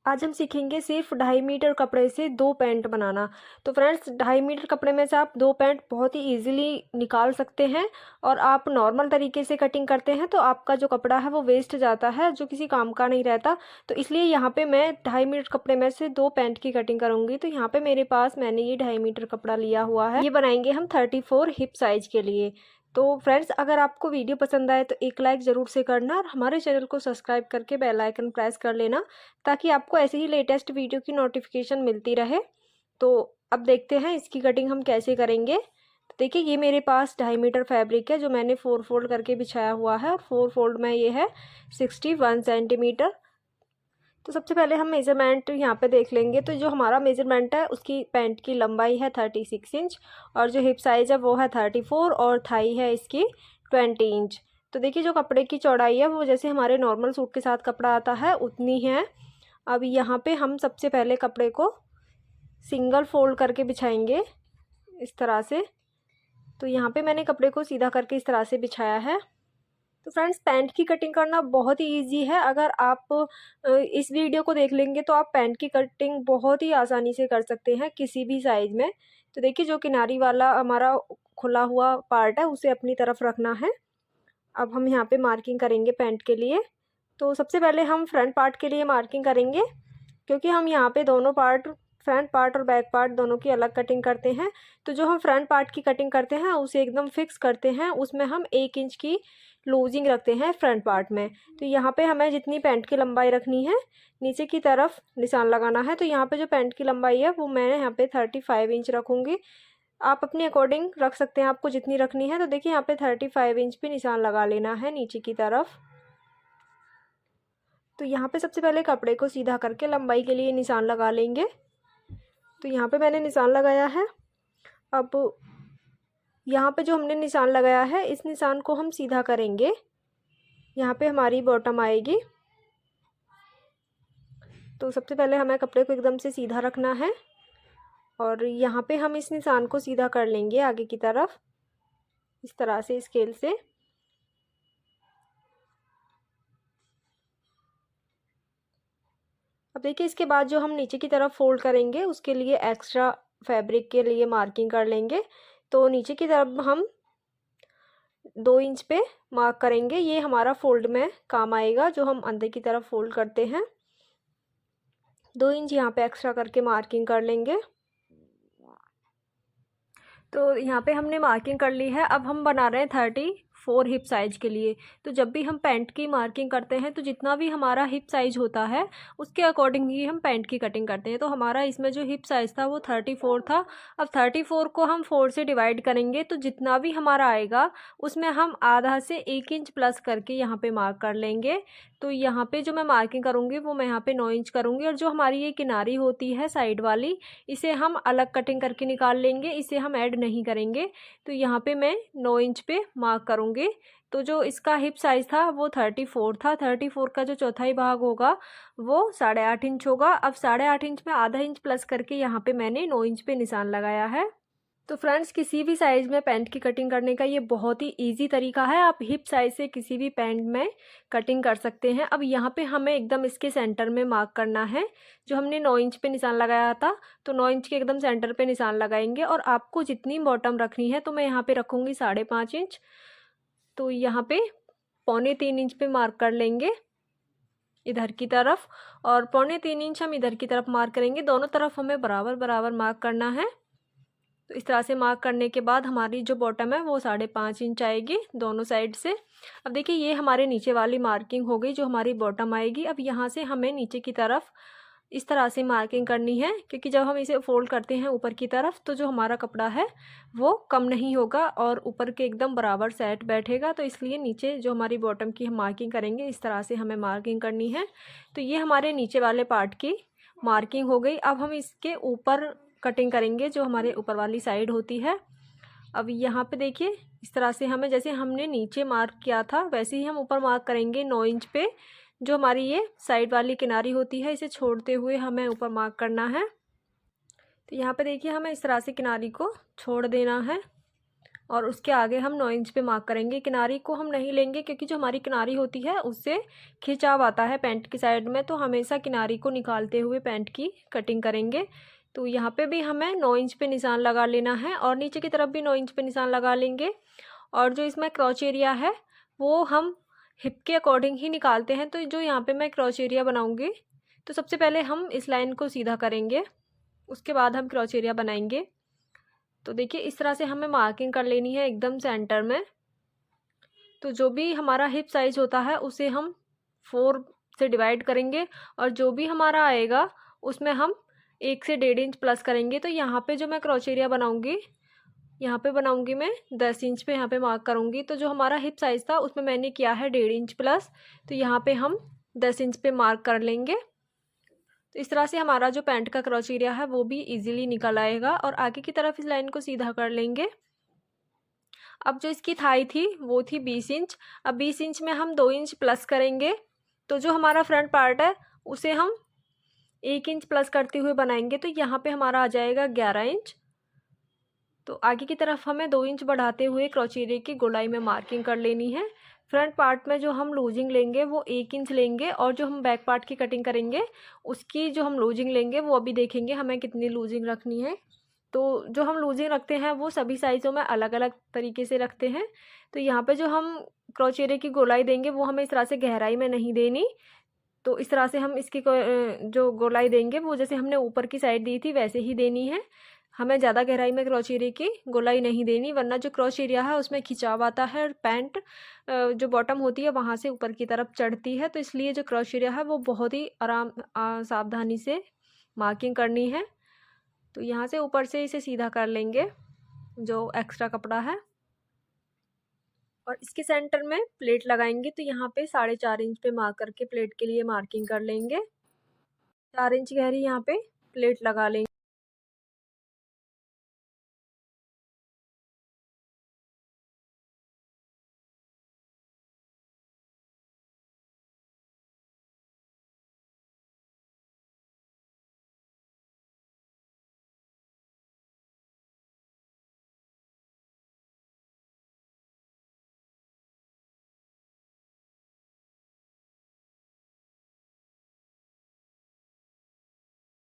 आज हम सीखेंगे सिर्फ 2.5 मीटर कपड़े से 2 पैंट बनाना। तो फ्रेंड्स, 2.5 मीटर कपड़े में से आप 2 पैंट बहुत ही इजीली निकाल सकते हैं। और आप नॉर्मल तरीके से कटिंग करते हैं तो आपका जो कपड़ा है वो वेस्ट जाता है, जो किसी काम का नहीं रहता। तो इसलिए यहाँ पे मैं 2.5 मीटर कपड़े में से 2 पैंट की कटिंग करूँगी। तो यहाँ पे मेरे पास मैंने ये 2.5 मीटर कपड़ा लिया हुआ है। ये बनाएंगे हम 34 हिप साइज के लिए। तो फ्रेंड्स, अगर आपको वीडियो पसंद आए तो एक लाइक ज़रूर से करना और हमारे चैनल को सब्सक्राइब करके बेल आइकन प्रेस कर लेना, ताकि आपको ऐसे ही लेटेस्ट वीडियो की नोटिफिकेशन मिलती रहे। तो अब देखते हैं इसकी कटिंग हम कैसे करेंगे। तो देखिए, ये मेरे पास 2.5 मीटर फैब्रिक है जो मैंने 4 फोल्ड करके बिछाया हुआ है, और 4 फोल्ड में ये है 61 सेंटीमीटर। तो सबसे पहले हम मेज़रमेंट यहाँ पे देख लेंगे। तो जो हमारा मेज़रमेंट है उसकी पैंट की लंबाई है 36 इंच, और जो हिप साइज़ है वो है 34, और थाई है इसकी 20 इंच। तो देखिए, जो कपड़े की चौड़ाई है वो जैसे हमारे नॉर्मल सूट के साथ कपड़ा आता है उतनी है। अब यहाँ पे हम सबसे पहले कपड़े को सिंगल फोल्ड करके बिछाएंगे इस तरह से। तो यहाँ पे मैंने कपड़े को सीधा करके इस तरह से बिछाया है। तो फ्रेंड्स, पैंट की कटिंग करना बहुत ही इजी है। अगर आप इस वीडियो को देख लेंगे तो आप पैंट की कटिंग बहुत ही आसानी से कर सकते हैं किसी भी साइज़ में। तो देखिए, जो किनारी वाला हमारा खुला हुआ पार्ट है उसे अपनी तरफ रखना है। अब हम यहाँ पे मार्किंग करेंगे पैंट के लिए। तो सबसे पहले हम फ्रंट पार्ट के लिए मार्किंग करेंगे, क्योंकि हम यहाँ पे दोनों पार्ट, फ्रंट पार्ट और बैक पार्ट दोनों की अलग कटिंग करते हैं। तो जो हम फ्रंट पार्ट की कटिंग करते हैं उसे एकदम फिक्स करते हैं, उसमें हम 1 इंच की लूजिंग रखते हैं फ्रंट पार्ट में। तो यहाँ पे हमें जितनी पैंट की लंबाई रखनी है नीचे की तरफ निशान लगाना है। तो यहाँ पे जो पैंट की लंबाई है वो मैं यहाँ पे 35 इंच रखूँगी। आप अपने अकॉर्डिंग रख सकते हैं, आपको जितनी रखनी है। तो देखिए, यहाँ पे 35 इंच पे निशान लगा लेना है नीचे की तरफ। तो यहाँ पे सबसे पहले कपड़े को सीधा करके लंबाई के लिए निशान लगा लेंगे। तो यहाँ पे मैंने निशान लगाया है। अब यहाँ पे जो हमने निशान लगाया है इस निशान को हम सीधा करेंगे। यहाँ पे हमारी बॉटम आएगी। तो सबसे पहले हमें कपड़े को एकदम से सीधा रखना है, और यहाँ पे हम इस निशान को सीधा कर लेंगे आगे की तरफ इस तरह से स्केल से। अब देखिए, इसके बाद जो हम नीचे की तरफ फोल्ड करेंगे उसके लिए एक्स्ट्रा फैब्रिक के लिए मार्किंग कर लेंगे। तो नीचे की तरफ हम 2 इंच पे मार्क करेंगे। ये हमारा फोल्ड में काम आएगा, जो हम अंदर की तरफ फोल्ड करते हैं। 2 इंच यहाँ पे एक्स्ट्रा करके मार्किंग कर लेंगे। तो यहाँ पे हमने मार्किंग कर ली है। अब हम बना रहे हैं 34 हिप साइज के लिए। तो जब भी हम पैंट की मार्किंग करते हैं तो जितना भी हमारा हिप साइज होता है उसके अकॉर्डिंग ही हम पैंट की कटिंग करते हैं। तो हमारा इसमें जो हिप साइज था वो 34 था। अब 34 को हम 4 से डिवाइड करेंगे, तो जितना भी हमारा आएगा उसमें हम आधा से 1 इंच प्लस करके यहाँ पे मार्क कर लेंगे। तो यहाँ पे जो मैं मार्किंग करूँगी वो मैं यहाँ पे 9 इंच करूँगी, और जो हमारी ये किनारी होती है साइड वाली इसे हम अलग कटिंग करके निकाल लेंगे, इसे हम ऐड नहीं करेंगे। तो यहाँ पे मैं 9 इंच पे मार्क करूँगी। तो जो इसका हिप साइज़ था वो 34 था। 34 का जो चौथाई भाग होगा वो 8.5 इंच होगा। अब 8.5 इंच में आधा इंच प्लस करके यहाँ पे मैंने 9 इंच पे निशान लगाया है। तो फ्रेंड्स, किसी भी साइज़ में पैंट की कटिंग करने का ये बहुत ही इजी तरीका है। आप हिप साइज़ से किसी भी पैंट में कटिंग कर सकते हैं। अब यहाँ पे हमें एकदम इसके सेंटर में मार्क करना है। जो हमने 9 इंच पे निशान लगाया था, तो 9 इंच के एकदम सेंटर पे निशान लगाएंगे। और आपको जितनी बॉटम रखनी है, तो मैं यहाँ पे रखूँगी 5.5 इंच। तो यहाँ पे 2.25 इंच पे मार्क कर लेंगे इधर की तरफ, और 2.25 इंच हम इधर की तरफ मार्क करेंगे। दोनों तरफ हमें बराबर बराबर मार्क करना है। तो इस तरह से मार्क करने के बाद हमारी जो बॉटम है वो 5.5 इंच आएगी दोनों साइड से। अब देखिए, ये हमारे नीचे वाली मार्किंग हो गई जो हमारी बॉटम आएगी। अब यहाँ से हमें नीचे की तरफ इस तरह से मार्किंग करनी है, क्योंकि जब हम इसे फोल्ड करते हैं ऊपर की तरफ तो जो हमारा कपड़ा है वो कम नहीं होगा और ऊपर के एकदम बराबर सेट बैठेगा। तो इसलिए नीचे जो हमारी बॉटम की हम मार्किंग करेंगे इस तरह से हमें मार्किंग करनी है। तो ये हमारे नीचे वाले पार्ट की मार्किंग हो गई। अब हम इसके ऊपर कटिंग करेंगे जो हमारे ऊपर वाली साइड होती है। अब यहाँ पे देखिए, इस तरह से हमें जैसे हमने नीचे मार्क किया था वैसे ही हम ऊपर मार्क करेंगे 9 इंच पे। जो हमारी ये साइड वाली किनारी होती है इसे छोड़ते हुए हमें ऊपर मार्क करना है। तो यहाँ पे देखिए, हमें इस तरह से किनारी को छोड़ देना है और उसके आगे हम 9 इंच पे मार्क करेंगे। किनारी को हम नहीं लेंगे क्योंकि जो हमारी किनारी होती है उससे खिंचाव आता है पैंट की साइड में, तो हमेशा किनारी को निकालते हुए पैंट की कटिंग करेंगे। तो यहाँ पे भी हमें 9 इंच पे निशान लगा लेना है और नीचे की तरफ भी 9 इंच पे निशान लगा लेंगे। और जो इसमें क्रॉच एरिया है वो हम हिप के अकॉर्डिंग ही निकालते हैं। तो जो यहाँ पे मैं क्रॉच एरिया बनाऊँगी, तो सबसे पहले हम इस लाइन को सीधा करेंगे, उसके बाद हम क्रॉच एरिया बनाएंगे। तो देखिए इस तरह से हमें मार्किंग कर लेनी है एकदम सेंटर में। तो जो भी हमारा हिप साइज होता है उसे हम 4 से डिवाइड करेंगे और जो भी हमारा आएगा उसमें हम 1 से 1.5 इंच प्लस करेंगे। तो यहाँ पे जो मैं क्रॉच एरिया बनाऊँगी, यहाँ पे बनाऊँगी मैं 10 इंच पे यहाँ पे मार्क करूँगी। तो जो हमारा हिप साइज़ था उसमें मैंने किया है 1.5 इंच प्लस, तो यहाँ पे हम 10 इंच पे मार्क कर लेंगे। तो इस तरह से हमारा जो पैंट का क्रॉच एरिया है वो भी इजीली निकल आएगा और आगे की तरफ इस लाइन को सीधा कर लेंगे। अब जो इसकी थाई थी वो थी 20 इंच। अब 20 इंच में हम 2 इंच प्लस करेंगे। तो जो हमारा फ्रंट पार्ट है उसे हम 1 इंच प्लस करते हुए बनाएंगे। तो यहाँ पे हमारा आ जाएगा 11 इंच। तो आगे की तरफ हमें 2 इंच बढ़ाते हुए क्रॉच एरिया की गोलाई में मार्किंग कर लेनी है। फ्रंट पार्ट में जो हम लूजिंग लेंगे वो 1 इंच लेंगे और जो हम बैक पार्ट की कटिंग करेंगे उसकी जो हम लूजिंग लेंगे वो अभी देखेंगे हमें कितनी लूजिंग रखनी है। तो जो हम लूजिंग रखते हैं वो सभी साइज़ों में अलग अलग तरीके से रखते हैं। तो यहाँ पे जो हम क्रॉच एरिया की गोलाई देंगे वो हमें इस तरह से गहराई में नहीं देनी। तो इस तरह से हम इसकी जो गोलाई देंगे वो जैसे हमने ऊपर की साइड दी थी वैसे ही देनी है। हमें ज़्यादा गहराई में क्रॉच एरिया की गोलाई नहीं देनी, वरना जो क्रॉच एरिया है उसमें खिंचाव आता है और पैंट जो बॉटम होती है वहाँ से ऊपर की तरफ चढ़ती है। तो इसलिए जो क्रॉच एरिया है वो बहुत ही सावधानी से मार्किंग करनी है। तो यहाँ से ऊपर से इसे सीधा कर लेंगे जो एक्स्ट्रा कपड़ा है और इसके सेंटर में प्लेट लगाएंगे। तो यहाँ पे 4.5 इंच पे मार्क करके प्लेट के लिए मार्किंग कर लेंगे। 4 इंच गहरी यहाँ पे प्लेट लगा लेंगे।